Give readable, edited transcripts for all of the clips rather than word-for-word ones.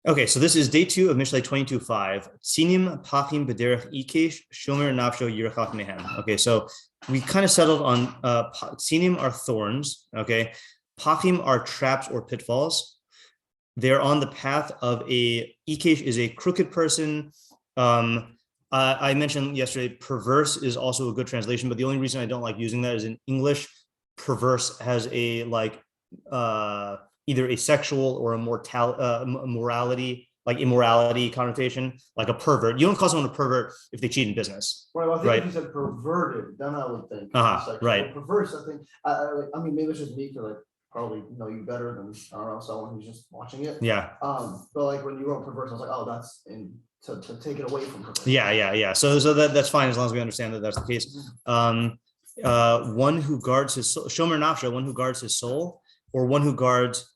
Okay, so this is day 2 of Mishlei 22:5. Sinim pachim b'derech ikesh shomer nafsho yirchach mehem. Okay, so we kind of settled on sinim are thorns. Okay, pachim are traps or pitfalls. They're on the path of ikesh is a crooked person. I mentioned yesterday, perverse is also a good translation, but the only reason I don't like using that is in English, perverse has a either a sexual or a morality, like immorality connotation, like a pervert. You don't call someone a pervert if they cheat in business. Right. Well, I think if you said perverted, then I would think. Right. Perverse, I think. I mean, maybe it's just me to probably know you better than I don't know someone who's just watching it. Yeah. But when you wrote perverse, I was like, oh, that's to take it away from perverse. Yeah. So that's fine as long as we understand that that's the case. One who guards his soul, shomer nafsho, one who guards his soul, or one who guards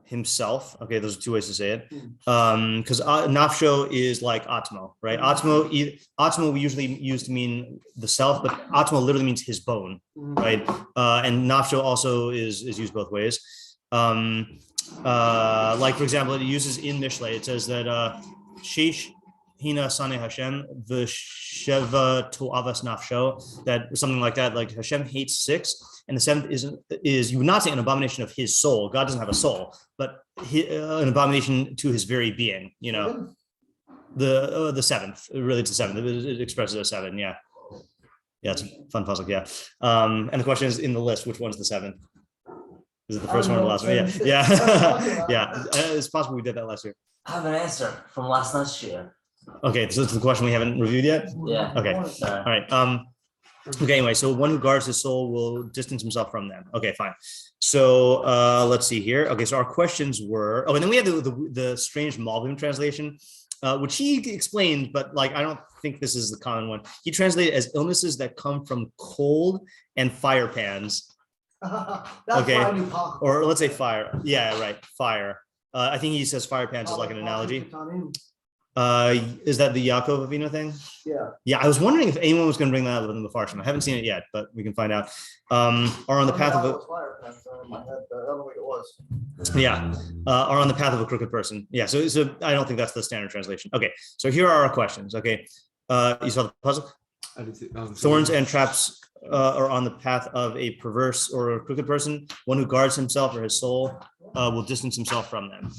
himself. Okay, those are two ways to say it. Because nafsho is like atmo, right? Atmo we usually use to mean the self, but atmo literally means his bone, right? And nafsho also is used both ways. Like for example, it uses in Mishlei, it says that sheish hina sane Hashem v'sheva to'avas nafsho, that something like that, like Hashem hates 6, and the 7th is you would not say an abomination of his soul. God doesn't have a soul, but an abomination to his very being. You know, the 7th, really it's the 7th. It expresses a 7. Yeah, it's a fun puzzle. Yeah, and the question is in the list, which one's the 7th? Is it the first one or the last one? Yeah. It's possible we did that last year. I have an answer from last night's shiur. Okay, so it's the question we haven't reviewed yet? Yeah. Okay, all right. Okay, anyway, so one who guards his soul will distance himself from them. Okay, fine. So let's see here. Okay, so our questions were, and then we had the strange Malbim translation, which he explained, but I don't think this is the common one. He translated as illnesses that come from cold and fire pans. Okay, or let's say fire. Yeah, right, fire. I think he says fire pans is like an analogy. Is that the Yaakov Rabbeinu thing? Yeah. I was wondering if anyone was going to bring that up in the meforshim. I haven't seen it yet, but we can find out. Are on the path of a are on the path of a crooked person. Yeah. So I don't think that's the standard translation. Okay. So here are our questions. Okay. You saw the puzzle. Thorns and traps are on the path of a perverse or a crooked person. One who guards himself or his soul will distance himself from them.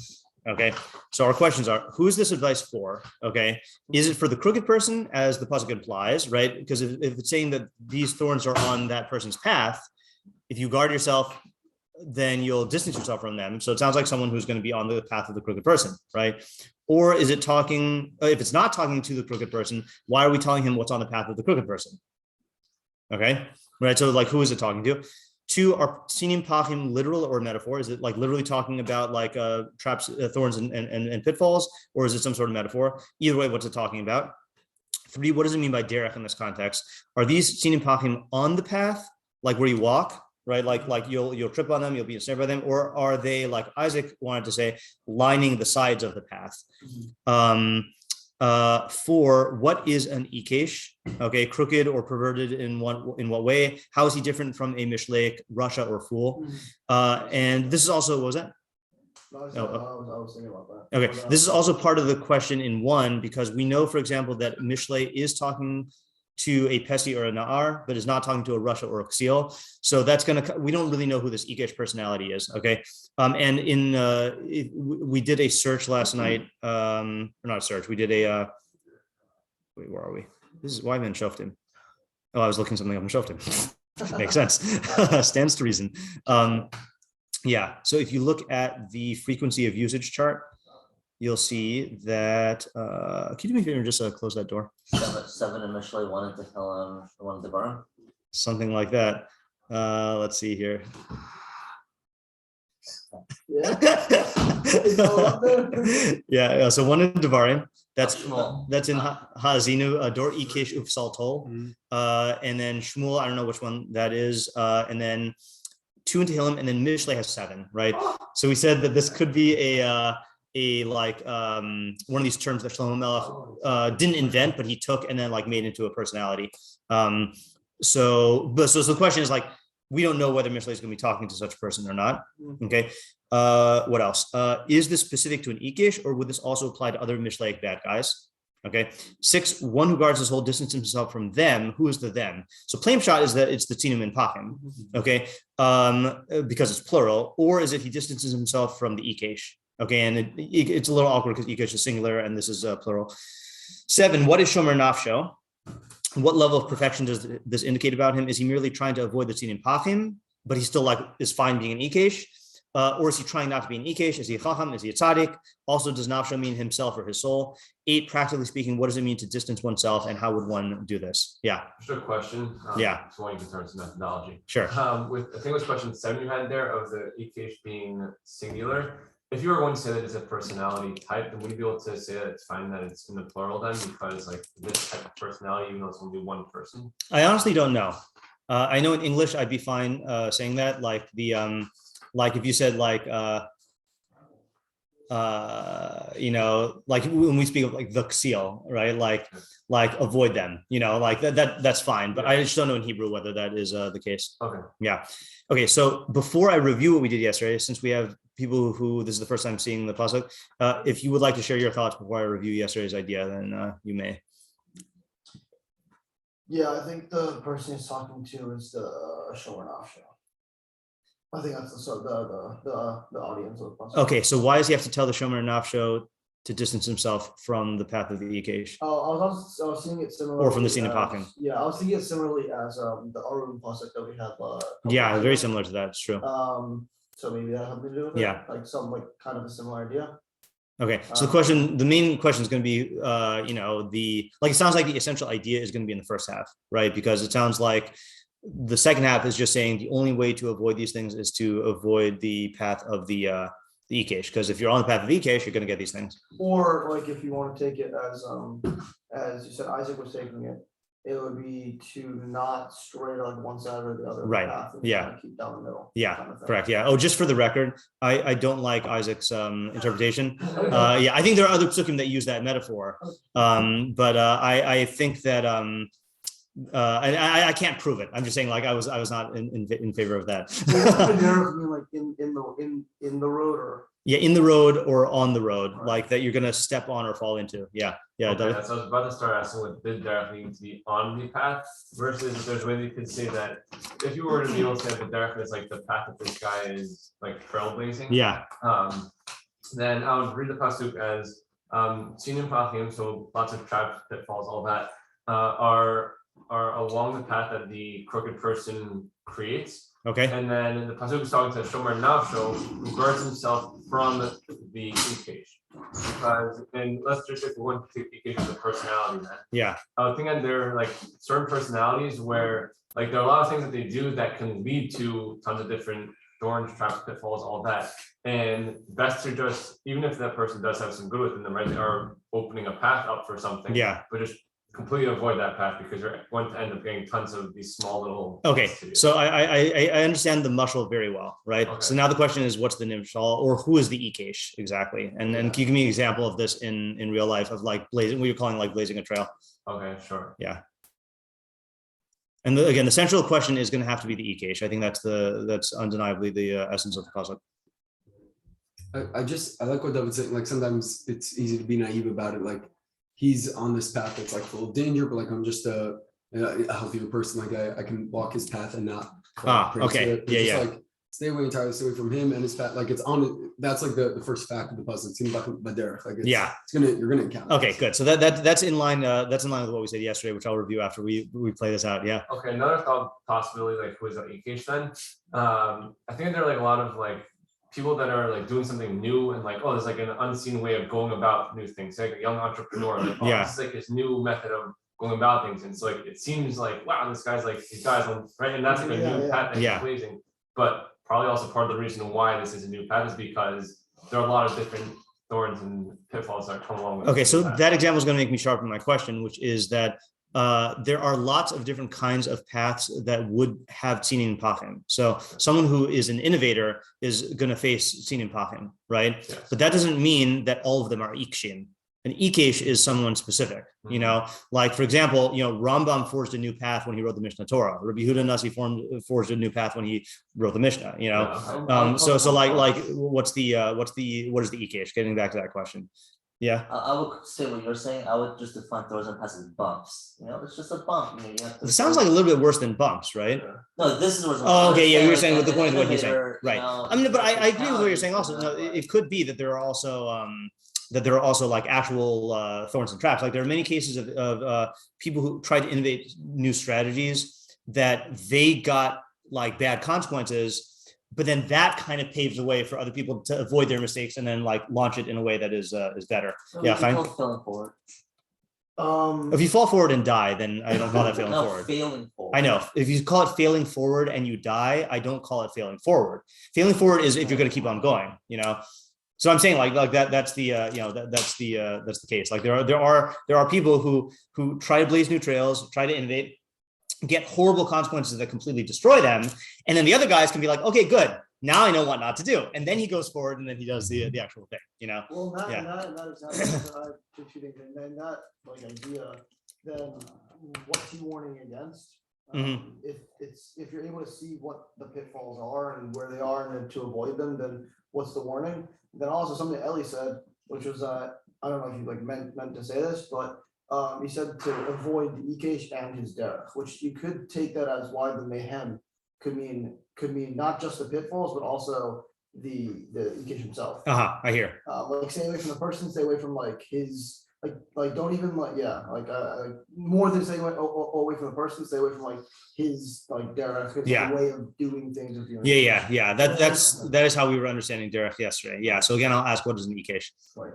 Okay, so our questions are: who is this advice for? Okay, is it for the crooked person, as the pasuk implies, right? Because if it's saying that these thorns are on that person's path, if you guard yourself, then you'll distance yourself from them. So it sounds like someone who's going to be on the path of the crooked person, right? Or is it talking? If it's not talking to the crooked person, why are we telling him what's on the path of the crooked person? Okay, right. So who is it talking to? 2, are sinim pachim literal or metaphor? Is it literally talking about traps, thorns and pitfalls, or is it some sort of metaphor? Either way, what's it talking about? 3, what does it mean by derech in this context? Are these sinim pachim on the path, like where you walk, right? Like you'll trip on them, you'll be ensnared by them, or are they, like Isaac wanted to say, lining the sides of the path? 4, what is an ikesh? Okay, crooked or perverted in what way? How is he different from a Mishlei, Rasha, or fool? And this is also, what was that? I was thinking about that. Okay, this is also part of the question in 1, because we know, for example, that Mishlei is talking to a Pesi or a Na'ar, but is not talking to a Rasha or a Ksil. So that's we don't really know who this Ikesh personality is. Okay. And we did a search last night, or not a search, we did a, wait, where are we? This is why I'm in Shoftim. Oh, I was looking something up in Shoftim. Makes sense. Stands to reason. Yeah. So if you look at the frequency of usage chart, you'll see that, can you do me a favor and just close that door? 7 and Mishlei wanted to tell him, wanted to burn. Something like that. Let's see here. Yeah. So 1 in Devarim. That's in Ha'azinu, Dor Ikesh Ufsal Tol. And then Shmuel, I don't know which one that is. And then 2 in Tehillim, and then Mishlei has 7, right? So we said that this could be one of these terms that Shlomo Melech didn't invent, but he took and then made into a personality. So the question is we don't know whether Mishlei is going to be talking to such a person or not. Okay. What else? Is this specific to an Ikish, or would this also apply to other Mishlei bad guys? Okay. 6, one who guards his whole distance himself from them. Who is the them? So plain shot is that it's the Tzinim and Pachim. Okay. Because it's plural, or is it he distances himself from the Ikesh? Okay. And it's a little awkward because Ikesh is singular and this is plural. 7, what is Shomer Nafsho? What level of perfection does this indicate about him? Is he merely trying to avoid the Tzinim Pachim, but he's still is fine being an Ikesh? Or is he trying not to be an Ikesh? Is he a Chacham? Is he a Tzaddik? Also, does Nafsho mean himself or his soul? 8, practically speaking, what does it mean to distance oneself, and how would one do this? Yeah. Just a question. Yeah. So one concerns methodology. Sure. I think it was question 7 you had there of the Ikesh being singular. If you were going to say that it's a personality type, then would you be able to say that it's fine that it's in the plural then? Because like this type of personality, even though it's only one person? I honestly don't know. I know in English I'd be fine saying that, like the like if you said like like when we speak of like the ksiel, right? Like avoid them, like that's fine. But I just don't know in Hebrew whether that is the case. Okay. Yeah. Okay. So before I review what we did yesterday, since we have people who this is the first time seeing the pasuk, if you would like to share your thoughts before I review yesterday's idea, then you may. Yeah, I think the person he's talking to is the Shomer Nafsho. I think that's the audience of the pasuk. Okay, so why does he have to tell the Shomer Nafsho to distance himself from the path of the Ikesh? Oh, I was seeing it similarly. Or from the Tzinim Pachim. Yeah, I was thinking it similarly as the Arun pasuk that we have. Yeah, very similar to that. It's true. So maybe that has something to do with it. Yeah. Like some kind of a similar idea. Okay, so the main question is going to be, it sounds like the essential idea is going to be in the first half, right? Because it sounds like the second half is just saying the only way to avoid these things is to avoid the path of the Ikesh, because if you're on the path of the Ikesh, you're going to get these things. Or like if you want to take it as you said, Isaac was taking it, it would be to not stray like one side or the other. Right. Path and Yeah. kind of keep down the middle. Yeah, kind of thing. correct. Yeah. Oh, just for the record, I don't like Isaac's interpretation. Yeah, I think there are other psukim that use that metaphor, but I think that I can't prove it. I'm just saying, like I was not in favor of that. Like in the road or. Yeah, in the road or on the road, like that you're gonna step on or fall into. Yeah. Okay, so I was about to start asking what did derech mean to be on the path versus if there's a way you could say that if you were to be able to say that the derech is like the path that this guy is like trailblazing. Yeah. Then I would read the pasuk as Tzinim Pachim, so lots of traps, pitfalls, all that are along the path that the crooked person creates. Okay. And then the pasuk is talking to Shomer Nafsho, who guards himself from the Ikesh. Because, and let's just take one Ikesh as a personality then. Yeah. I think that there are like certain personalities where like there are a lot of things that they do that can lead to tons of different thorns, traps, pitfalls, all that. And best to just, even if that person does have some good within them, right? They are opening a path up for something. Yeah. But just completely avoid that path because you're going to end up getting tons of these small little. Okay, so I understand the mushal very well, right? Okay. So now the question is, what's the nimshal, or who is the ikesh exactly? And then can you give me an example of this in real life of like blazing, what you're calling like blazing a trail? Okay, sure. Yeah. And again, the central question is going to have to be the ikesh. I think that's undeniably the essence of the pasuk. I like what David's saying. Like sometimes it's easy to be naive about it. Like he's on this path that's like full of danger, but like I'm just a healthier person. Like I can walk his path and not. Okay. It's Yeah. just Yeah. like stay away from him and his path. Like it's on. That's like the first fact of the puzzle. It's Baderech. Like Yeah. You're gonna encounter. Okay. Good. So that's in line. That's in line with what we said yesterday, which I'll review after we play this out. Yeah. Okay. Another thought possibility, like who is an Ikesh then? I think there are like a lot of like people that are like doing something new and like, oh, there's like an unseen way of going about new things. Like a young entrepreneur, like, oh, this is like his new method of going about things. And so like it seems like, wow, this guy's like these guys on right, and that's like a new path that he's blazing. But probably also part of the reason why this is a new path is because there are a lot of different thorns and pitfalls that come along with. Okay, so that example is going to make me sharpen my question, which is that there are lots of different kinds of paths that would have tzinin pachim. So someone who is an innovator is going to face tzinin pachim, right? Yes. But that doesn't mean that all of them are ikshim. An ikesh is someone specific, like for example, Rambam forged a new path when he wrote the Mishnah Torah. Rabbi Yehuda Nasi forged a new path when he wrote the Mishnah, So what is the ikesh? Getting back to that question. Yeah. I would say what you're saying. I would just define throws and passes bumps. It's just a bump. You have to. It sounds like a little bit worse than bumps, right? No, this is what's. Oh, okay. Yeah, you were saying like with the point of what he's saying, elevator, right? But I agree with what you're saying. Also, it could be that there are also like actual thorns and traps. Like there are many cases of people who tried to innovate new strategies that they got like bad consequences. But then that kind of paves the way for other people to avoid their mistakes and then like launch it in a way that is better. So Yeah, fine. Failing forward. If you fall forward and die, then I don't call that failing forward. Failing forward. I know. If you call it failing forward and you die, I don't call it failing forward. Failing forward is if you're going to keep on going. So I'm saying like that. That's the that's the case. Like there are people who try to blaze new trails, try to innovate, get horrible consequences that completely destroy them. And then the other guys can be like, okay, good. Now I know what not to do. And then he goes forward and then he does the actual thing, Well, that example, and then that like idea, then what's he warning against? If you're able to see what the pitfalls are and where they are and then to avoid them, then what's the warning? Then also something Ellie said, which was I don't know if you like meant to say this, but he said to avoid the ikesh and his derech, which you could take that as why the mayhem could mean not just the pitfalls, but also the ikesh himself. I hear. Like stay away from the person, stay away from like his like don't even more than stay away from the person, stay away from like his like derech, his way of doing things. Yeah. That is how we were understanding derech yesterday. Yeah. So again, I'll ask, what is an ikesh?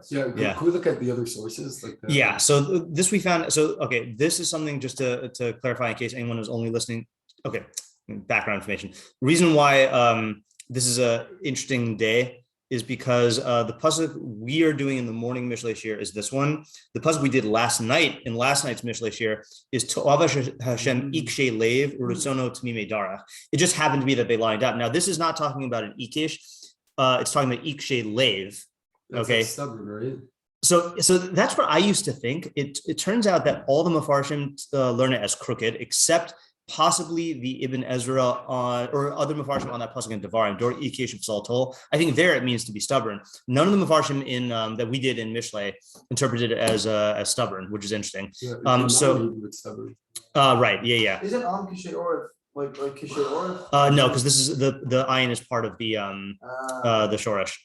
Yeah. Can we look at the other sources? Yeah. So this we found. So okay, this is something just to clarify in case anyone is only listening. Okay, background information. Reason why this is a interesting day is because the pasuk we are doing in the morning Mishlei shiur is this one. The pasuk we did last night in last night's Mishlei shiur is To'ava Hashem ikshe lev urutzono tmimei darach. It just happened to be that they lined up. Now this is not talking about an ikesh. It's talking about ikshe lev. Okay. Like stubborn, right? So that's what I used to think. It turns out that all the meforshim learn it as crooked, except possibly the Ibn Ezra or other meforshim on that pasuk in Devarim, Dor Ikesh Psaltol. I think there it means to be stubborn. None of the meforshim in that we did in Mishlei interpreted it as stubborn, which is interesting. Stubborn. Right, yeah. Is it on Kishay or like Kishay or? No, because this is the ayin is part of the shoresh.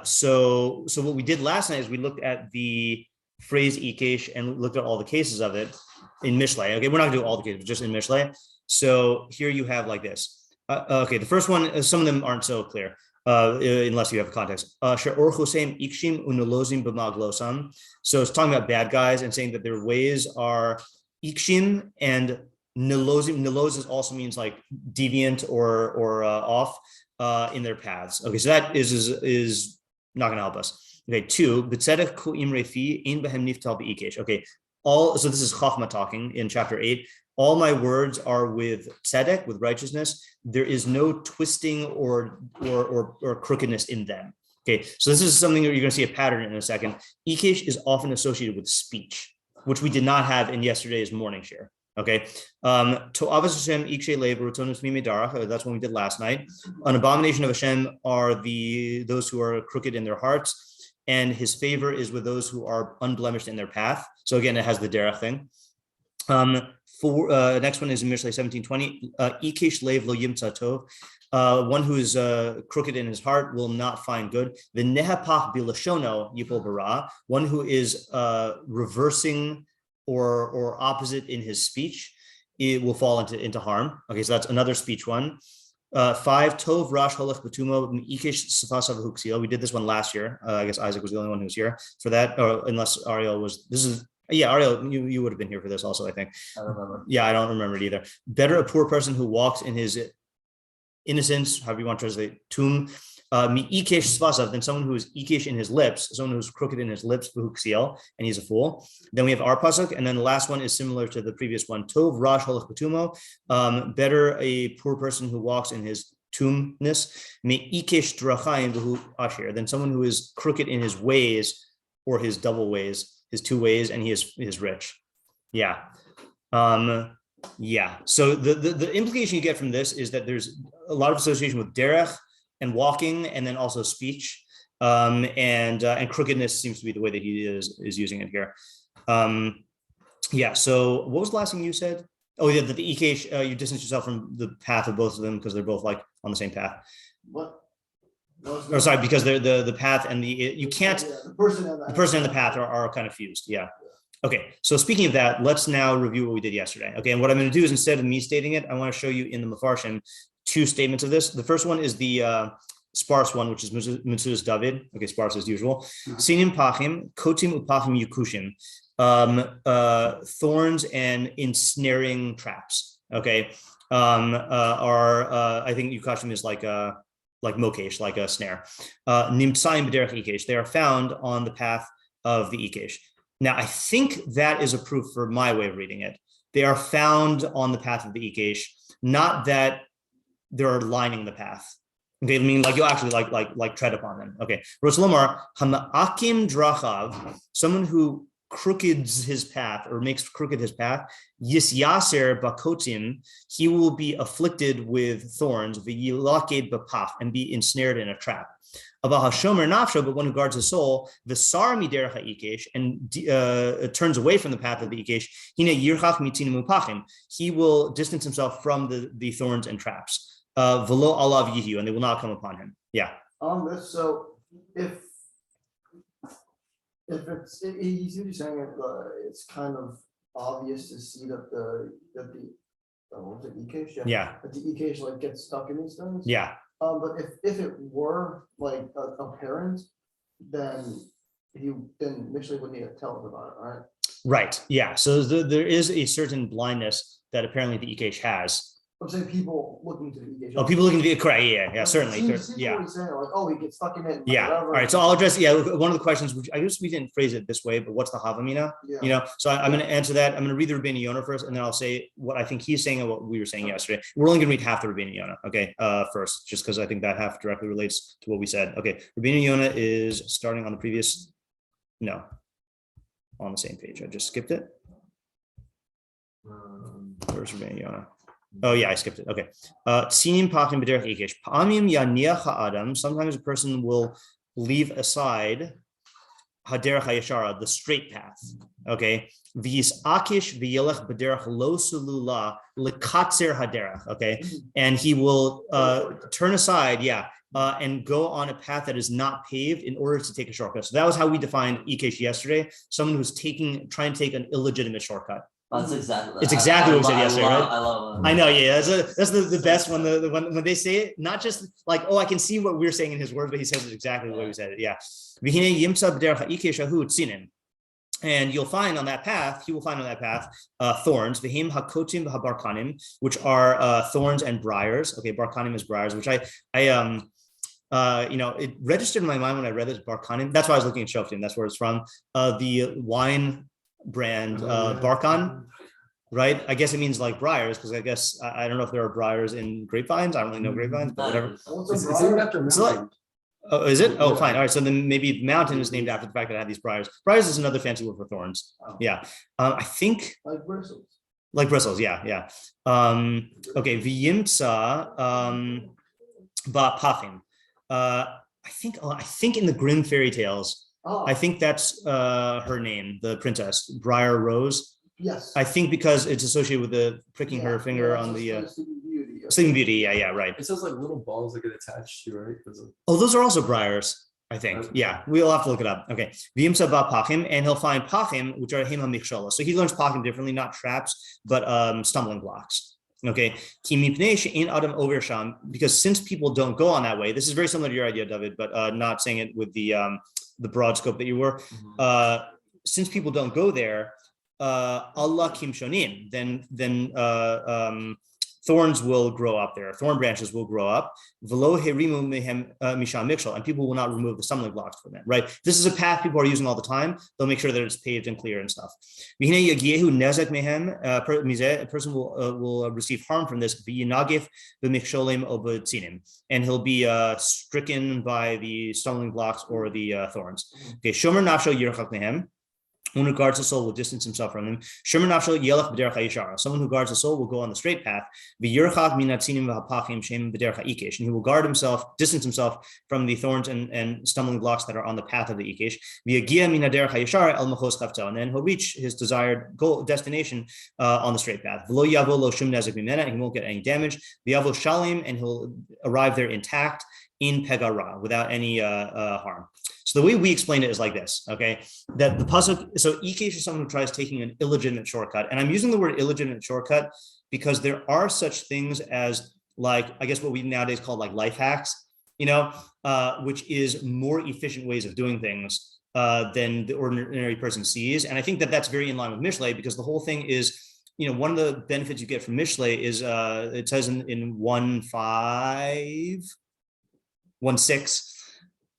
So what we did last night is we looked at the phrase ikesh and looked at all the cases of it in Mishlei. Okay, we're not gonna do all the cases, just in Mishlei. So here you have like this. Okay, the first one, some of them aren't so clear, unless you have context. So it's talking about bad guys and saying that their ways are ikshim and nilozim. Nilozim also means like deviant or off in their paths. Okay, so that is not gonna help us. Okay, 2, b'tzedek ku imre fi ein behem niftal be'ikesh. Okay, so this is Chachma talking in chapter 8. All my words are with tzedek, with righteousness. There is no twisting or crookedness in them. Okay, so this is something that you're going to see a pattern in a second. Ikesh is often associated with speech, which we did not have in yesterday's morning share. Okay, To'avas Hashem ikshe lev urutzonu tmimei darach. That's what we did last night. An abomination of Hashem are those who are crooked in their hearts, and his favor is with those who are unblemished in their path. So again, it has the derech thing. Next one is in Mishlei 17:20. Ikesh lev lo yimtza tov. One who is crooked in his heart will not find good. The nehapach bilashono yipol bara. One who is reversing or opposite in his speech, it will fall into harm. Okay, so that's another speech one. 5, Tov Rash Holach Batumo Ikesh Safasav Huxio. We did this one last year. I guess Isaac was the only one who was here for that, or unless Ariel was. Ariel, you would have been here for this also, I think. I don't remember. Yeah, I don't remember it either. Better a poor person who walks in his innocence, however you want to translate, tomb. Mi ikesh svasav, than someone who is ikesh in his lips, someone who's crooked in his lips, and he's a fool. Then we have our pasuk, and then the last one is similar to the previous one. Tov rash holach batumo, better a poor person who walks in his tombness. Mi ikesh drachayim v'hu ashir, than someone who is crooked in his ways, or his double ways, his two ways, and he is rich. Yeah. Yeah. So the implication you get from this is that there's a lot of association with derech and walking, and then also speech. And crookedness seems to be the way that he is using it here. Yeah. So what was the last thing you said? Oh, yeah, that the Ikesh, you distance yourself from the path of both of them because they're both like on the same path. What? Or sorry, because they're the path and you can't, the person and the path are kind of fused. Yeah. Okay. So speaking of that, let's now review what we did yesterday. Okay. And what I'm going to do is, instead of me stating it, I want to show you in the meforshim two statements of this. The first one is the sparse one, which is Mitzudas David. Okay. Sparse as usual. Sinim pachim, kotim upachim yukushim. Thorns and ensnaring traps. Okay. I think yukashim is like mokesh, like a snare. Nimtsaim b'derech ikesh. They are found on the path of the ikesh. Now, I think that is a proof for my way of reading it. They are found on the path of the ikesh, not that they're lining the path. Okay, I mean, like you'll actually like tread upon them. Okay. Rosalomar hama'akim drachav, someone who crookeds his path or makes crooked his path, yisyaser bakotim, he will be afflicted with thorns, v'yilaked b'pach, and be ensnared in a trap. Abahashomer nafsho, but one who guards his soul, v'sar miderech ha'ikesh, and turns away from the path of the ikesh, hine yirchach mitinu mupachim, he will distance himself from the thorns and traps. V'lo alav yihu, and they will not come upon him. Yeah. On this, so if it's, you see what you're saying, it's kind of obvious to see that the what was it, Ekesh? Yeah. That the Ekesh like gets stuck in these things. Yeah. But if it were like apparent, then Mishlei would need to tell us about it, right? Right. Yeah. So there is a certain blindness that apparently the Ikesh has. I'm saying people looking to the Ekesh. Oh, people looking to the correct. Yeah. Certainly. Yeah. What he's saying, like, oh, he gets stuck in it. Yeah. Whatever. All right. So I'll address. Yeah. One of the questions, which I guess we didn't phrase it this way, but what's the havamina? Yeah. You know. So I'm going to answer that. I'm going to read the Rabbeinu Yonah first, and then I'll say what I think he's saying and what we were saying yesterday. We're only going to read half the Rabbeinu Yonah. Okay. First, just because I think that half directly relates to what we said. Okay. Rabbeinu Yonah is starting on the previous. No. On the same page. I just skipped it. Where's Rabbeinu Yonah? Oh yeah, I skipped it. Okay. Sinim pachim b'derech ikesh. Pa'amim yaniach ha'adam. Sometimes a person will leave aside haderech hayashara, the straight path. Okay. V'yis akish v'yelech b'derech lo sulula lekatzer haderech. Okay. And he will turn aside. Yeah. And go on a path that is not paved in order to take a shortcut. So that was how we defined ikesh yesterday. Someone who's trying to take an illegitimate shortcut. That's exactly. It's exactly what we said yesterday, right? I love it. I know, yeah. That's the best when when they say it, not just like, oh, I can see what we're saying in his words, but he says it exactly the way we said it. Yeah. And you'll find on that path, he will find on that path thorns, v'him hakotim v'habarkanim, which are thorns and briars. Okay, barkanim is briars, which I it registered in my mind when I read this barkanim. That's why I was looking at Shoftim. That's where it's from. The wine brand Barkan, right? I guess it means like briars, because I guess I don't know if there are briars in grapevines. I don't really know grapevines, but whatever. It's named after mountain. Oh, is it? Oh, fine. All right. So then maybe mountain is named after the fact that I had these briars. Briars is another fancy word for thorns. Yeah. I think like bristles. Like bristles. Yeah. Okay. V'yimtsa ba pachim. I think in the Grimm fairy tales, I think that's her name, the princess, Briar Rose. Yes. I think because it's associated with the pricking her finger on the Sleeping Beauty. Yeah, right. It says like little balls that get attached to you, right? Oh, those are also briars, I think. Yeah, we'll have to look it up. Okay. V'yimsa ba pachim, and he'll find pachim, which are him ha-michshala. So he learns pachim differently, not traps, but stumbling blocks. Okay, because since people don't go on that way, this is very similar to your idea, David, but not saying it with the broad scope that you were. Since people don't go there, Allah kim shonim, then thorns will grow up there. Thorn branches will grow up. V'lo herimu mehem misham mikshel, and people will not remove the stumbling blocks from them. Right? This is a path people are using all the time. They'll make sure that it's paved and clear and stuff. A person will receive harm from this. And he'll be stricken by the stumbling blocks or the thorns. Okay, shomer nafsho yirchak mehem. One who guards the soul will distance himself from them. Someone who guards the soul will go on the straight path. And he will guard himself, distance himself from the thorns and stumbling blocks that are on the path of the ikesh. And then he'll reach his desired goal destination on the straight path. And he won't get any damage. And he'll arrive there intact in pegara without any harm. So the way we explain it is like this, okay? That the pasuk, so ikesh is someone who tries taking an illegitimate shortcut. And I'm using the word illegitimate shortcut because there are such things as like, I guess what we nowadays call like life hacks, which is more efficient ways of doing things than the ordinary person sees. And I think that that's very in line with Mishlei because the whole thing is, one of the benefits you get from Mishlei is, it says in 1:5, 1:6,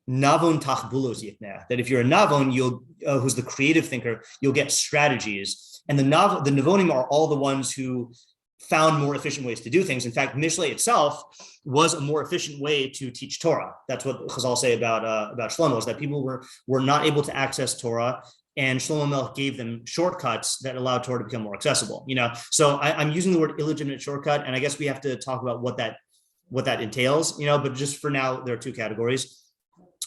Navon tachbulos yitneh, that if you're a Navon, who's the creative thinker, you'll get strategies. And the Navonim are all the ones who found more efficient ways to do things. In fact, Mishlei itself was a more efficient way to teach Torah. That's what Chazal say about Shlomo, is that people were not able to access Torah, and Shlomo Melech gave them shortcuts that allowed Torah to become more accessible. So I'm using the word illegitimate shortcut, and I guess we have to talk about what that entails. But just for now, there are two categories.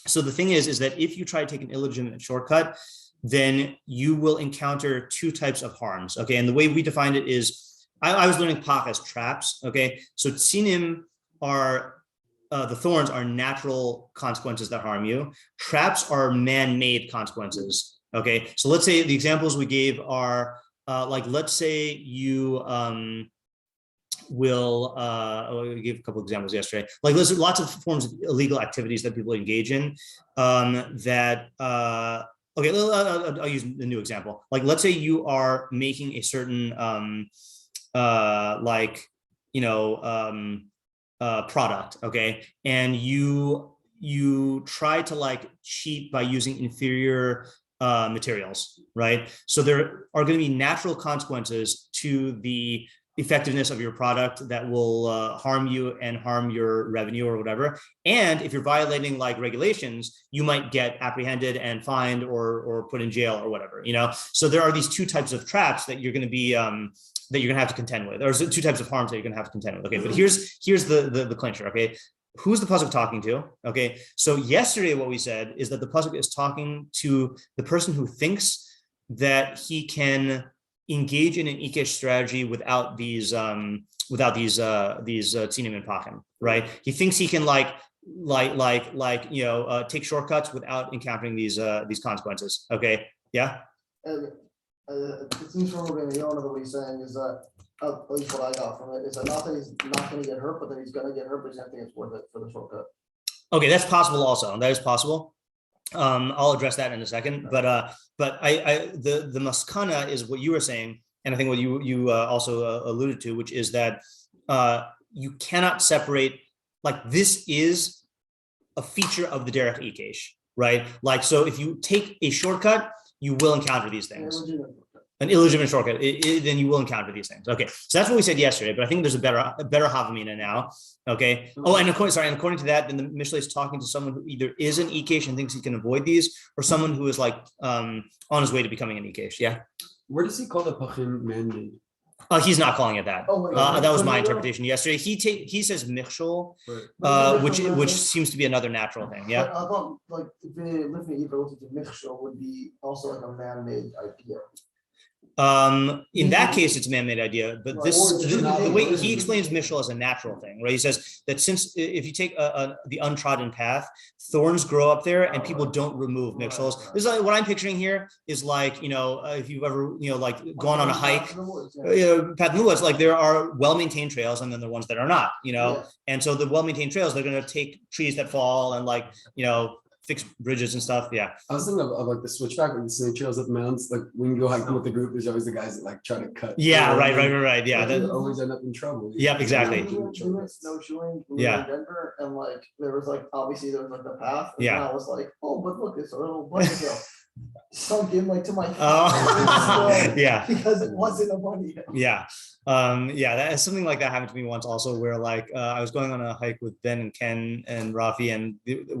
So the thing is that if you try to take an illegitimate shortcut, then you will encounter two types of harms. Okay, and the way we defined it is, I was learning pach as traps. Okay, so tsinim are the thorns are natural consequences that harm you. Traps are man-made consequences. Okay, so let's say the examples we gave are let's say you we gave a couple of examples yesterday. Like there's lots of forms of illegal activities that people engage in I'll use the new example. Like let's say you are making a certain product, okay, and you try to cheat by using inferior materials, right? So there are going to be natural consequences to the effectiveness of your product that will harm you and harm your revenue or whatever. And if you're violating regulations, you might get apprehended and fined or put in jail or whatever, So there are these two types of traps that you're going to be that you're going to have to contend with, or two types of harms that you're going to have to contend with. Okay, but here's the clincher. Okay, who's the pasuk talking to? Okay, so yesterday what we said is that the pasuk is talking to the person who thinks that he can engage in an ikesh strategy without these tzinim and pachim, right? He thinks he can take shortcuts without encountering these consequences. Okay, yeah. And it seems from Rabbeinu Yonah that what he's saying is that, at least what I got from it, is that not that he's not going to get hurt, but that he's going to get hurt, but he's going to think it's worth it for the shortcut. Okay, that's possible also. That is possible. I'll address that in a second, but the maskana is what you were saying, and I think what you also alluded to, which is that you cannot separate. This is a feature of the derech ikesh, right? So if you take a shortcut, you will encounter these things. An illegitimate shortcut, then you will encounter these things. Okay, so that's what we said yesterday, but I think there's a better havamina now. Okay. Oh, and according to that, then the Mishlei is talking to someone who either is an ikesh and thinks he can avoid these, or someone who is on his way to becoming an ikesh. Yeah. Where does he call the pachim man-made? He's not calling it that. That was my interpretation yesterday. He says michshol, which seems to be another natural thing. Yeah. I thought michshol would be also a man-made idea. In that case, it's a man-made idea, but the way he explains Mishlei as a natural thing, right? He says that since if you take the untrodden path, thorns grow up there, and people don't remove Mishlei. This is what I'm picturing here is if you've ever gone on a hike, path in the woods, there are well-maintained trails, and then there are ones that are not, and so the well-maintained trails, they're going to take trees that fall and fix bridges and stuff. Yeah. I was thinking of like the switchback, like the snake trails at the mountains. Like when you go hiking with the group, there's always the guys that like try to cut. Yeah, right. Yeah. Like, you always end up in trouble. Yep, exactly. We went snowshoeing when we Yeah. were in Denver, and like there was like obviously there was like the path. And Yeah. I was like, oh, but look, it's a little bunny hill. Sunk in like to my Oh, yeah. because it wasn't a bunny hill. Yeah. That something like that happened to me once also, where like I was going on a hike with Ben and Ken and Rafi, and it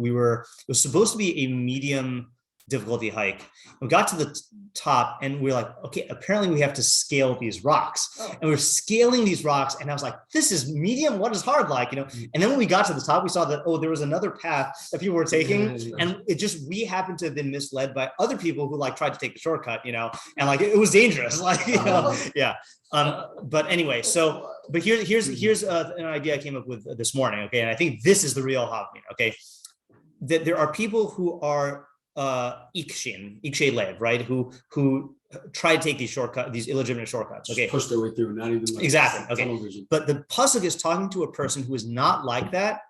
was supposed to be a medium difficulty hike. We got to the top and we're like, okay, apparently we have to scale these rocks. Oh. And we're scaling these rocks, and I was like, this is medium, what is hard like, And then when we got to the top, we saw that, there was another path that people were taking, and we happened to have been misled by other people who like tried to take the shortcut, and like it was dangerous, like, yeah. But anyway, but here's an idea I came up with this morning, okay? And I think this is the real happening, okay? That there are people who are ikshe lev, right? Who try to take these illegitimate shortcuts. Okay, push their way through, not even like exactly. Okay, television. but the pasuk is talking to a person who is not like that,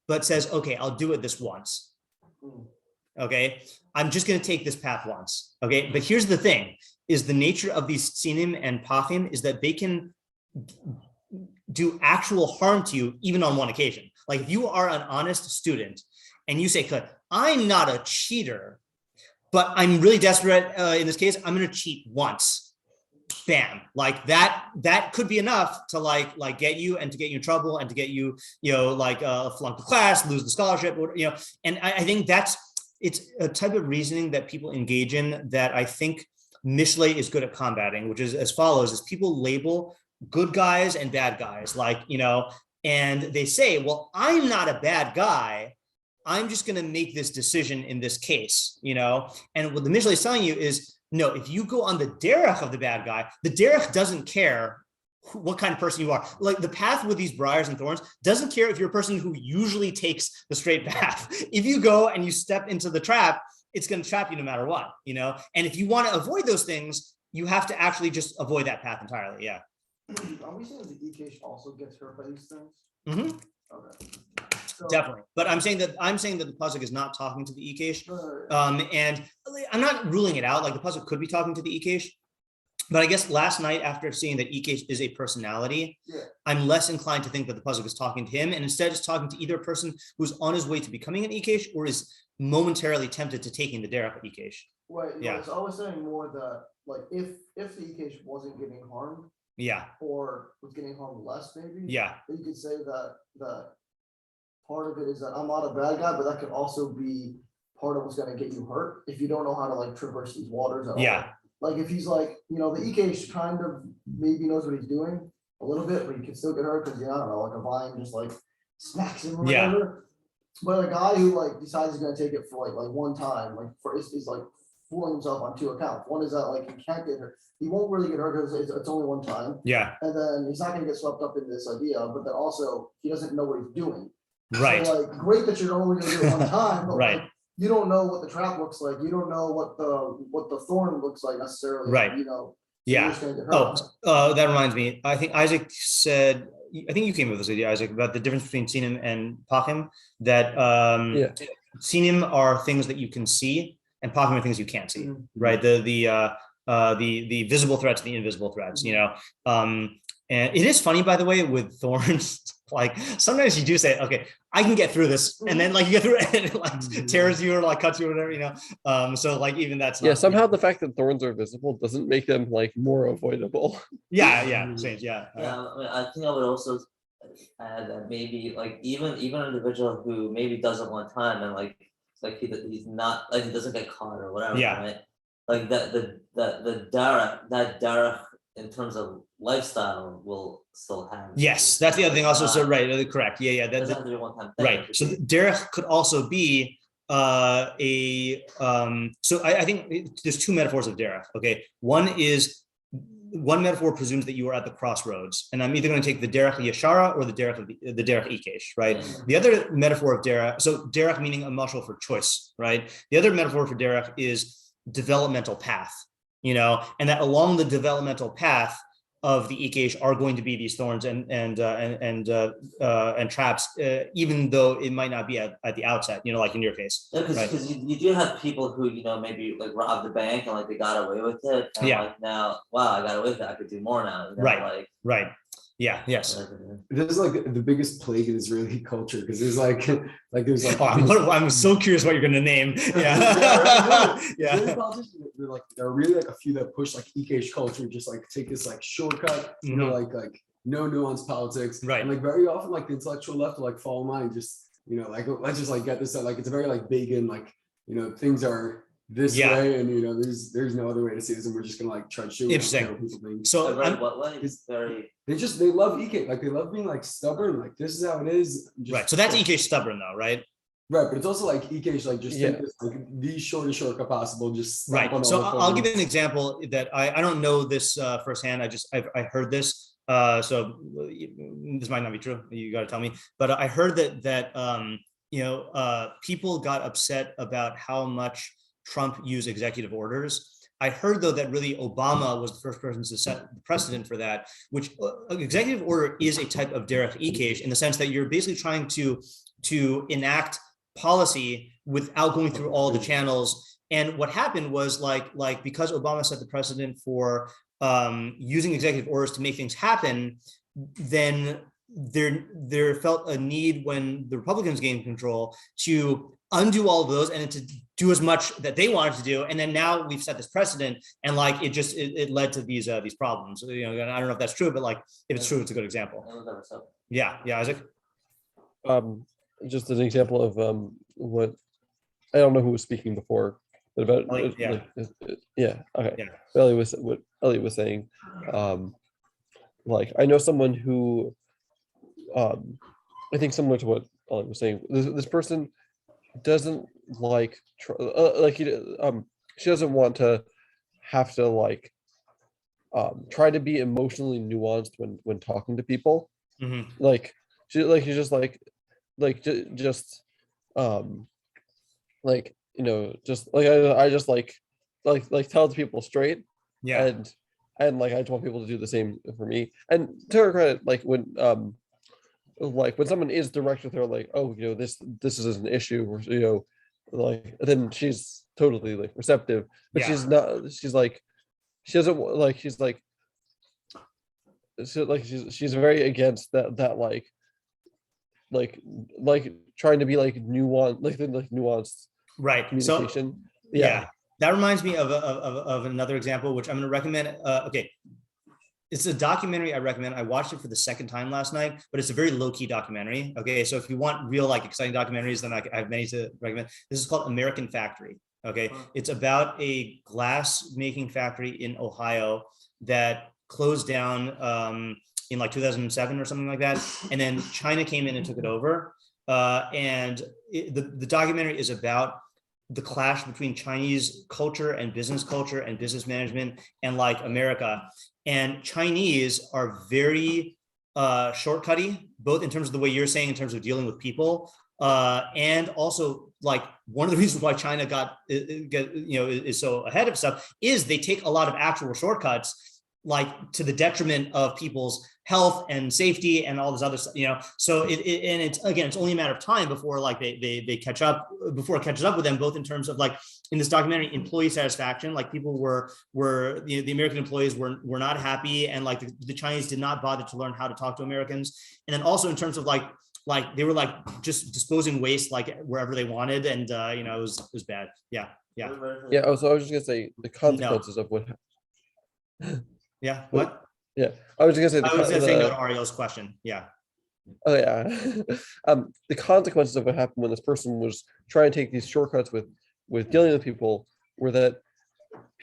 but says, okay, I'll do it this once. Okay, I'm just going to take this path once. Okay, but here's the thing: is the nature of these sinim and pachim is that they can do actual harm to you even on one occasion. Like if you are an honest student and you say, I'm not a cheater, but I'm really desperate in this case, I'm going to cheat once. Bam. Like that could be enough to like get you and to get you in trouble and to get you, flunk the class, lose the scholarship, and I think it's a type of reasoning that people engage in that I think Mishlei is good at combating, which is as follows: is people label good guys and bad guys, and they say, well, I'm not a bad guy, I'm just going to make this decision in this case, and what the Mishlei is telling you is, no, if you go on the derech of the bad guy, the derech doesn't care what kind of person you are. Like the path with these briars and thorns doesn't care if you're a person who usually takes the straight path. If you go and you step into the trap, it's going to trap you no matter what, and if you want to avoid those things, you have to actually just avoid that path entirely. Yeah. Are we saying that the Ekesh also gets hurt by these things? Mm-hmm. Okay. So, Definitely, but I'm saying that the pasuk is not talking to the Ekesh, Right. and I'm not ruling it out. Like the pasuk could be talking to the Ekesh, but I guess last night after seeing that Ekesh is a personality, I'm less inclined to think that the pasuk is talking to him, and instead it's talking to either a person who's on his way to becoming an Ekesh or is momentarily tempted to taking the derech of Ekesh. Right. Yeah. So I was saying more that like if the Ekesh wasn't getting harmed Yeah, or was getting harmed less, maybe. yeah, You could say that part of it is that I'm not a bad guy, but that could also be part of what's going to get you hurt if you don't know how to like traverse these waters at all. yeah, Like if he's like, the Ekesh kind of maybe knows what he's doing a little bit, but he can still get hurt because I don't know, like a vine just like smacks him or Yeah. whatever. But a guy who like decides he's gonna take it for like one time, like is like fooling himself on two accounts. One is that like he can't get hurt. He won't really get hurt because it's only one time. yeah, And then he's not gonna get swept up in this idea, but then also he doesn't know what he's doing. right, So, like great that you're only gonna do it one time, but Right. like, you don't know what the trap looks like. You don't know what the thorn looks like necessarily. Right. So yeah. you're just gonna get hurt. That reminds me. I think Isaac said, I think you came up with this idea, Isaac, about the difference between sinim and pachim, that sinim are things that you can see and pachim are things you can't see, right? The visible threats and the invisible threats, and it is funny, by the way, with thorns, like sometimes you do say, okay, I can get through this, and then like you get through it and it like tears you or like cuts you or whatever, so like even that's not, somehow the fact that thorns are visible doesn't make them like more avoidable. strange, Yeah, I mean, I think I would also add that maybe like even an individual who maybe does it one time and like he's not like he doesn't get caught or whatever, right? Like the derech in terms of lifestyle will still have. Yes, that's the other thing also. So right, correct. Yeah, It doesn't have to be a one-time thing. right. So derech could also be so I think there's two metaphors of derech. Okay, one metaphor presumes that you are at the crossroads, and I'm either going to take the derech yashara or the derech of the derech ikesh, right? Yeah. The other metaphor of derech, so derech meaning a mashal for choice, right? The other metaphor for derech is developmental path, and that along the developmental path, of the Ikesh are going to be these thorns and traps, even though it might not be at the outset, like in your case. Yeah, because you do have people who maybe like robbed the bank and like they got away with it. And like now, wow, I got away with it. I could do more now. Right. Yeah. Yes. This is like the biggest plague in Israeli culture because there's like Oh, I'm so curious what you're gonna name. Yeah. Israeli politicians, there are really like a few that push like Ikesh culture, just like take this like shortcut, like no nuanced politics, right? And like very often like the intellectual left will like follow mine, just like let's just like get this out. Like it's a very like Began, like things are this way, and there's no other way to see this, and we're just gonna like try to show people. So what way? It's very. They love Ikesh, like they love being like stubborn, like this is how it is. Right. So that's Ikesh stubborn though, right? Right, but it's also like Ikesh, like just take this, like the shortest shortcut possible, just right. So I'll give you an example that I don't know this firsthand. I heard this. So this might not be true. You got to tell me. But I heard that people got upset about how much Trump used executive orders. I heard though that really Obama was the first person to set the precedent for that, which executive order is a type of derech ikesh in the sense that you're basically trying to enact policy without going through all the channels. And what happened was like because Obama set the precedent for using executive orders to make things happen, then there felt a need when the Republicans gained control to undo all of those and to do as much that they wanted to do. And then now we've set this precedent, and like it led to these problems. I don't know if that's true, but like if it's true, it's a good example. Yeah, Isaac. Just an example of what I don't know who was speaking before, but about okay. What Elliot was saying. Like I know someone who, I think similar to what Elliot was saying. This person doesn't like she doesn't want to have to like try to be emotionally nuanced when talking to people. Mm-hmm. Like she's just I just like tell the people straight. Yeah. And like I just want people to do the same for me. And to her credit, like when someone is direct with her, like, oh, this is an issue, or like then she's totally like receptive, but she's not. She's like, she doesn't like. She's like, she's very against that like trying to be like nuanced right communication. So, yeah. That reminds me of another example, which I'm going to recommend. Okay. It's a documentary I recommend. I watched it for the second time last night, but it's a very low-key documentary. Okay, so if you want real like exciting documentaries, then I have many to recommend. This is called American Factory. Okay, it's about a glass making factory in Ohio that closed down in like 2007 or something like that, and then China came in and took it over. The documentary is about the clash between Chinese culture and business management and like America. And Chinese are very shortcutty, both in terms of the way you're saying, in terms of dealing with people, and also like one of the reasons why China is so ahead of stuff is they take a lot of actual shortcuts, like to the detriment of people's health and safety and all this other stuff, so it's only a matter of time before like they catch up, before it catches up with them, both in terms of like in this documentary, employee satisfaction, like people were the American employees were not happy, and like the Chinese did not bother to learn how to talk to Americans, and then also in terms of like they were like just disposing waste like wherever they wanted, and it was bad. Yeah. So I was just gonna say the consequences of what. Yeah. What? Yeah, I was just gonna say. I was just saying about Ariel's question. Yeah. Oh yeah. The consequences of what happened when this person was trying to take these shortcuts with dealing with people were that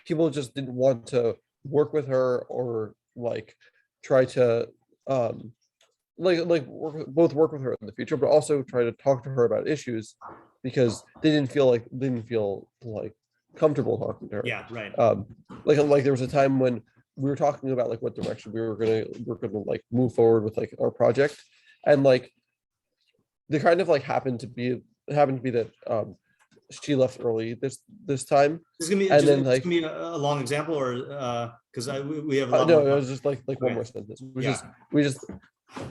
people just didn't want to work with her or like try to work with her in the future, but also try to talk to her about issues because they didn't feel like comfortable talking to her. Yeah. Right. Like there was a time when we were talking about like what direction we were gonna like move forward with like our project, and like the kind of like happened to be that she left early this time. This is gonna be And just, then, it's like- gonna be a long example, or we have a lot No, more. it was just like one Okay. more sentence. Yeah. We just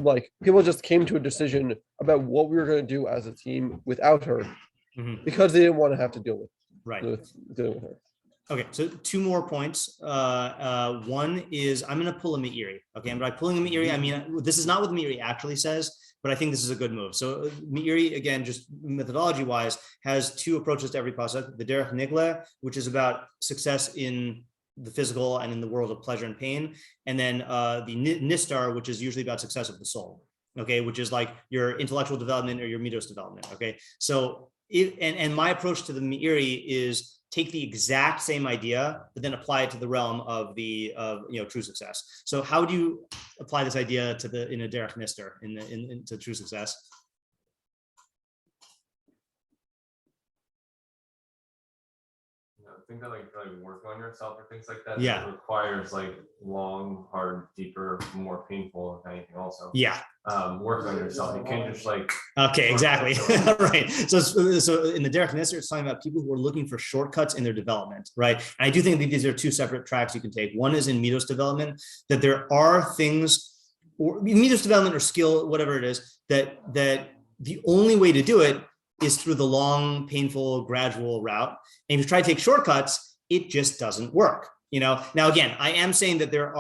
like people just came to a decision about what we were going to do as a team without her Mhm. because they didn't want to have to dealing Right. with her. Okay, so two more points. One is I'm going to pull a Meiri. Okay, and by pulling a Meiri, I mean this is not what the Meiri actually says, but I think this is a good move. So Meiri, again, just methodology-wise, has two approaches to every pasuk: the derech nigle, which is about success in the physical and in the world of pleasure and pain, and then the nistar, which is usually about success of the soul. Okay, which is like your intellectual development or your midos development. Okay, so and my approach to the Meiri is take the exact same idea, but then apply it to the realm of the true success. So how do you apply this idea to in a derech nister into true success? I think that like working on yourself or things like that. Yeah. It requires like long, hard, deeper, more painful than anything. Also. Yeah. Working on yourself. You can't just like. Okay, exactly. Right. So in the derech nister, it's talking about people who are looking for shortcuts in their development, right? And I do think that these are two separate tracks you can take. One is in midos development, that there are things, or midos development or skill, whatever it is, that the only way to do it is through the long, painful, gradual route. And if you try to take shortcuts, it just doesn't work. Now again, I am saying that there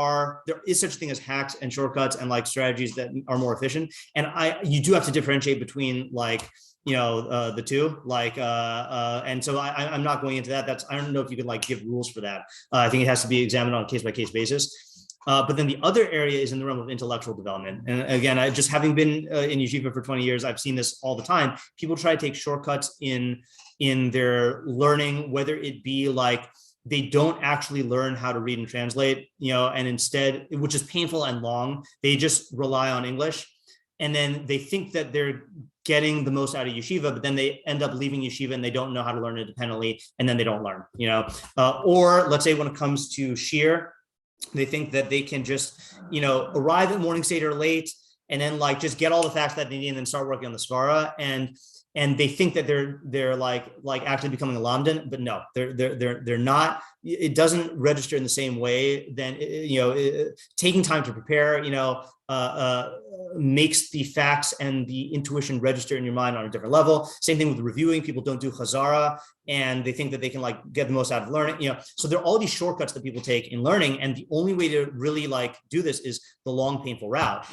is such a thing as hacks and shortcuts and like strategies that are more efficient. And you do have to differentiate between like, the two, like, and so I'm not going into that. I don't know if you could like give rules for that. I think it has to be examined on a case by case basis. But then the other area is in the realm of intellectual development. And again, I just having been in yeshiva for 20 years, I've seen this all the time. People try to take shortcuts in their learning, whether it be like they don't actually learn how to read and translate, and instead, which is painful and long, they just rely on English. And then they think that they're getting the most out of yeshiva, but then they end up leaving yeshiva and they don't know how to learn independently. And then they don't learn, or let's say when it comes to shiur, they think that they can just, arrive at morning seder late and then like just get all the facts that they need and then start working on the svara. And they think that they're like actually becoming a lamdan, but no, they're not. It doesn't register in the same way. Then taking time to prepare, makes the facts and the intuition register in your mind on a different level. Same thing with reviewing. People don't do chazara, and they think that they can like get the most out of learning. So there are all these shortcuts that people take in learning, and the only way to really like do this is the long, painful route.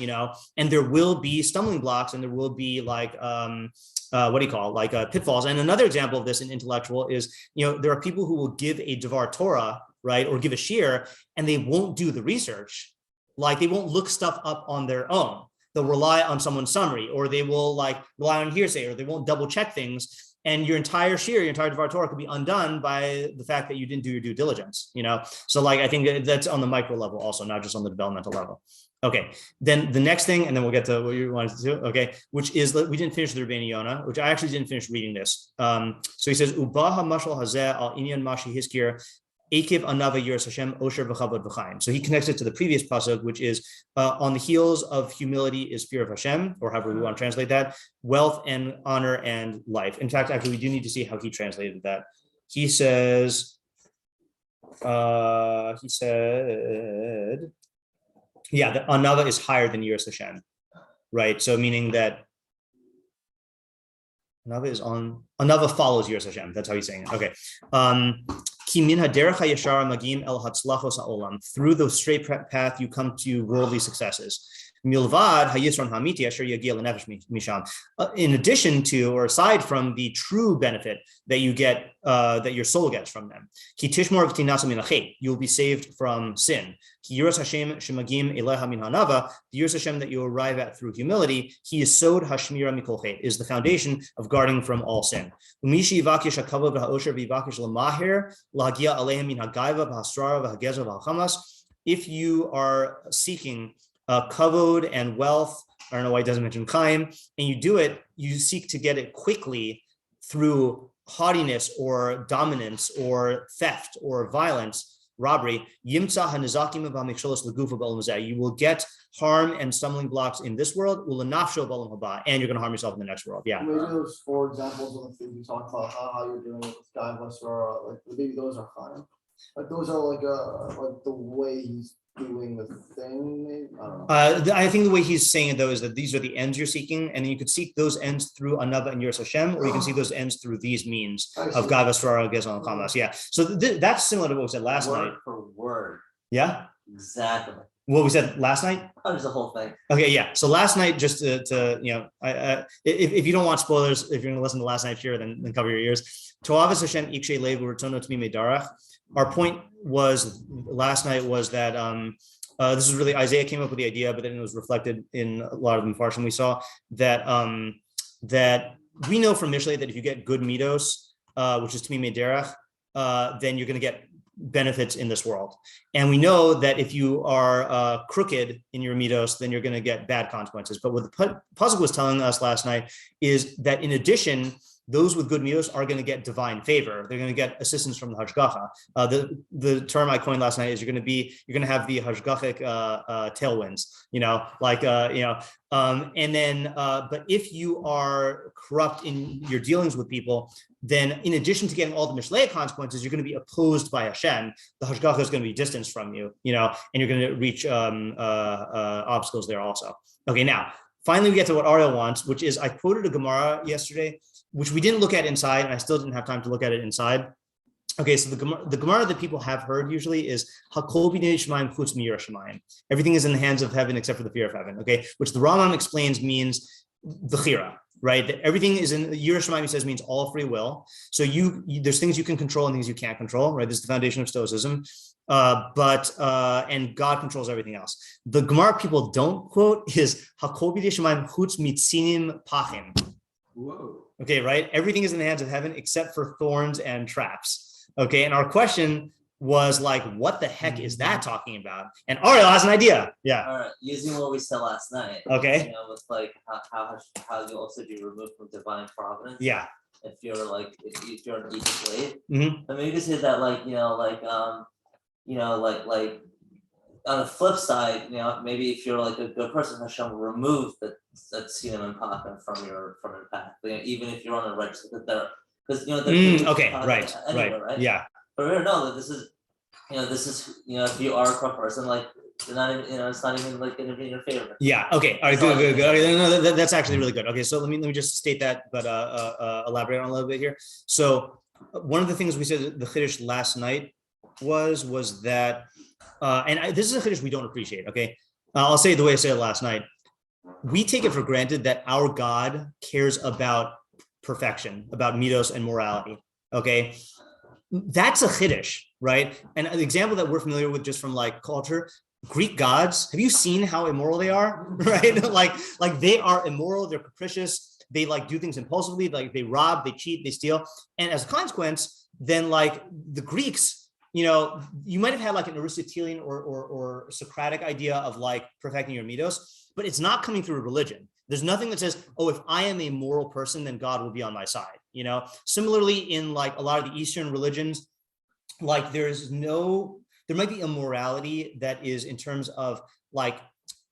And there will be stumbling blocks, and there will be like pitfalls. And another example of this in intellectual is, there are people who will give a Devar Torah, right, or give a shiur, and they won't do the research. Like they won't look stuff up on their own. They'll rely on someone's summary, or they will like rely on hearsay, or they won't double check things. And your entire shiur, your entire Devar Torah could be undone by the fact that you didn't do your due diligence, So like, I think that's on the micro level also, not just on the developmental level. Okay, then the next thing, and then we'll get to what you wanted to do, okay, which is that we didn't finish the Rabbeinu Yonah, which I actually didn't finish reading this. So he says, Ubaha mashal hazeh al inyan mashi hiskir, Akiv anava yiras Hashem osher v'chavod v'chaim. So he connects it to the previous pasuk, which is on the heels of humility is fear of Hashem, or however we want to translate that, wealth and honor and life. In fact, actually, we do need to see how he translated that. He says, that anava is higher than yiras Hashem, right? So meaning that anava follows yiras Hashem. That's how he's saying it. Okay. Through the straight path, you come to worldly successes. In addition to, or aside from the true benefit that you get, that your soul gets from them, you'll be saved from sin. The yiras Hashem that you arrive at through humility, is the foundation of guarding from all sin. If you are seeking kavod and wealth, I don't know why it doesn't mention kaim, and you do it, you seek to get it quickly through haughtiness or dominance or theft or violence, robbery. Yimtza hanizakim b'hamikshos legufa b'olam hazeh. You will get harm and stumbling blocks in this world, ulanafsho b'olam haba, and you're going to harm yourself in the next world. Yeah. Maybe those 4 examples of the things you talked about, how you're doing it with guy or like maybe those are fine. Like those are like the way he's doing the thing. Maybe? I don't know. I think the way he's saying it though is that these are the ends you're seeking, and then you could seek those ends through Anava and Yiras Hashem, or you can seek those ends through these means of Gaiva, Srara, Gezal, and Kamas. Yeah. So that's similar to what we said last night. Word for word. Yeah. Exactly. What we said last night. Oh, there's the whole thing. Okay, yeah. So last night, just to if you don't want spoilers, if you're going to listen to last night's shiur, then cover your ears. To'avas Hashem ikshe lev u'ratono t'mimei darach. Our point was last night was that this is really Isaiah came up with the idea, but then it was reflected in a lot of the meforshim we saw that that we know from Mishlei that if you get good midos, which is t'mimei darach, then you're going to get benefits in this world. And we know that if you are crooked in your midos, then you're going to get bad consequences. But what the pasuk was telling us last night is that in addition, those with good midos are going to get divine favor. They're going to get assistance from the hashgacha. The term I coined last night is you're going to have the hashgachic tailwinds, and then, but if you are corrupt in your dealings with people, then in addition to getting all the Mishlei consequences, you're going to be opposed by Hashem. The hashgacha is going to be distanced from you, and you're going to reach obstacles there also. Okay, now, finally we get to what Ariel wants, which is I quoted a Gemara yesterday, which we didn't look at inside, and I still didn't have time to look at it inside. Okay, so the Gemara that people have heard usually is Hakol b'nei Shemayim chutz mi'yirah Shemayim. Everything is in the hands of heaven except for the fear of heaven. Okay, which the Rambam explains means the chira, right? That everything is in Yirah Shemayim, he says, means all free will. So you there's things you can control and things you can't control, right? This is the foundation of Stoicism. And God controls everything else. The Gemara people don't quote is Hakol b'nei Shemayim chutz mitzinim pachim. Whoa. Okay, right? Everything is in the hands of heaven except for thorns and traps. Okay, and our question was like, what the heck is that talking about? And Ariel has an idea. Yeah. All right, using what we said last night. Okay. With like how you also be removed from divine providence. Yeah. If you're if you're an evil slave, Mm-hmm. then maybe say that on the flip side, maybe if you're like a good person, Hashem will remove that sinam and pachim from your path. Even if you're on the righteous, because Okay, right, anywhere, right? Yeah. But we know that this is if you are a corrupt person, like they're not even, it's not even like going to be in your favor. Yeah. Okay. All right. Good. Okay, no, that's actually really good. Okay. So let me just state that, but elaborate on a little bit here. So one of the things we said the chiddush last night was that, this is a chiddush we don't appreciate. Okay. I'll say it the way I said it last night. We take it for granted that our God cares about perfection, about midos and morality. Okay. That's a chiddush, right? And an example that we're familiar with just from like culture, Greek gods, have you seen how immoral they are? Right? like they are immoral, they're capricious, they like do things impulsively, like they rob, they cheat, they steal. And as a consequence, then like the Greeks, you might have had like an Aristotelian or Socratic idea of like perfecting your midos, but it's not coming through religion. There's nothing that says, oh, if I am a moral person, then God will be on my side. Similarly, in like a lot of the Eastern religions, like there might be a morality that is in terms of like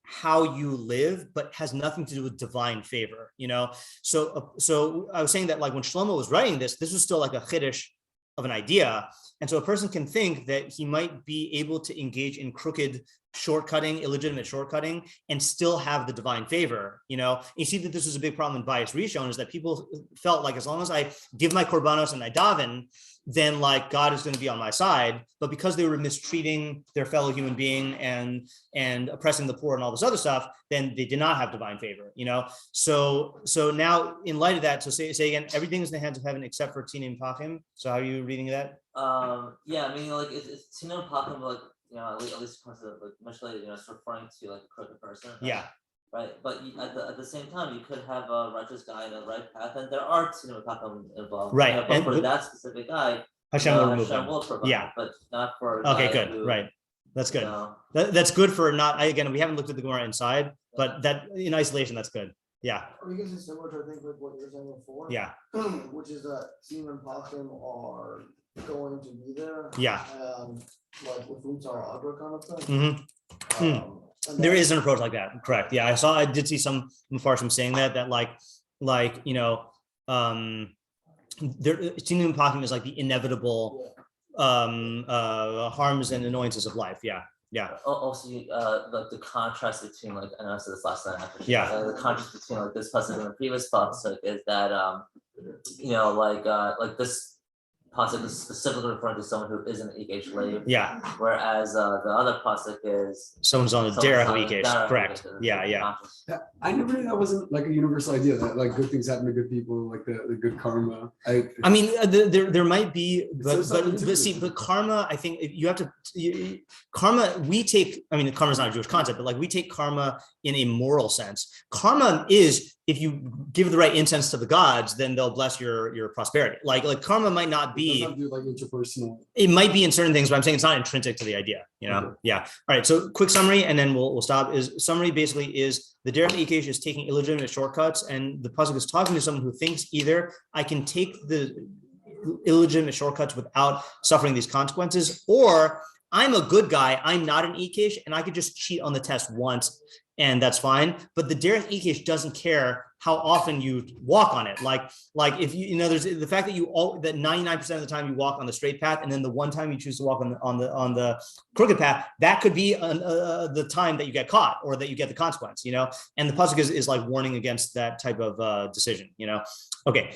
how you live, but has nothing to do with divine favor. So I was saying that like when Shlomo was writing this was still like a chiddush of an idea. And so a person can think that he might be able to engage in crooked shortcutting, illegitimate shortcutting, and still have the divine favor. You see that this was a big problem in Bias Rishon, is that people felt like as long as I give my korbanos and I daven, then like God is going to be on my side. But because they were mistreating their fellow human being and oppressing the poor and all this other stuff, then they did not have divine favor. So now in light of that, so say again, everything is in the hands of heaven except for Tzina and Pachim. So how are you reading that? Yeah, I mean like it's Tzina and Pachim, like at least when Mishlei, it's referring to like a crooked person. Right? Yeah. Right, but at the same time, you could have a righteous guy in the right path, and there are tzina involved. Right, but for that specific guy, Hashem will remove them. will provide. Yeah, but not for. Okay, good. Right, that's good. That's good for not. Again, we haven't looked at the Gemara inside, but that in isolation, that's good. Yeah. I guess it's similar to I think like what you were saying before. Yeah. Which is that Tzina and Pachim are going to be there. Yeah. Like Agro kind of thing. Mm-hmm. There is an approach like that, correct? Yeah, I did see some meforshim saying that there Tinum Pakim is like the inevitable harms and annoyances of life. Yeah. Also, like the contrast between like, and I said this last night. Actually, Yeah. the contrast between like this pasuk and the previous pasuk is that like this pasuk is specifically referring to someone who isn't an Ikesh slave. Yeah. Whereas the other pasuk is Someone's on the derech of Ikesh. Correct. Yeah. I never knew that wasn't like a universal idea that like good things happen to good people, like the good karma. I mean, there might be, but karma. I think you have to karma. We take. I mean, karma is not a Jewish concept, but like we take karma in a moral sense. Karma is if you give the right incense to the gods, then they'll bless your prosperity. Like karma might not be. It doesn't do like interpersonal. It might be in certain things, but I'm saying it's not intrinsic to the idea. Yeah. All right. So quick summary, and then we'll stop. Summary basically is the derech ikesh is taking illegitimate shortcuts, and the pasuk is talking to someone who thinks either I can take the illegitimate shortcuts without suffering these consequences, or I'm a good guy. I'm not an ikesh, and I could just cheat on the test once, and that's fine. But the derech ikesh doesn't care how often you walk on it. Like if there's the fact that that 99% of the time you walk on the straight path, and then the one time you choose to walk on the crooked path, that could be the time that you get caught or that you get the consequence. And the pasuk is like warning against that type of decision. Okay.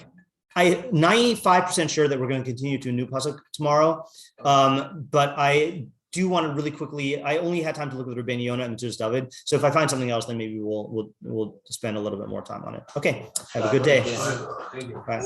I'm 95% sure that we're going to continue to a new pasuk tomorrow, but I do want to really quickly. I only had time to look at Rabbeinu Yonah and David. So if I find something else, then maybe we'll spend a little bit more time on it. Okay. Have a good day. Thank you. Bye.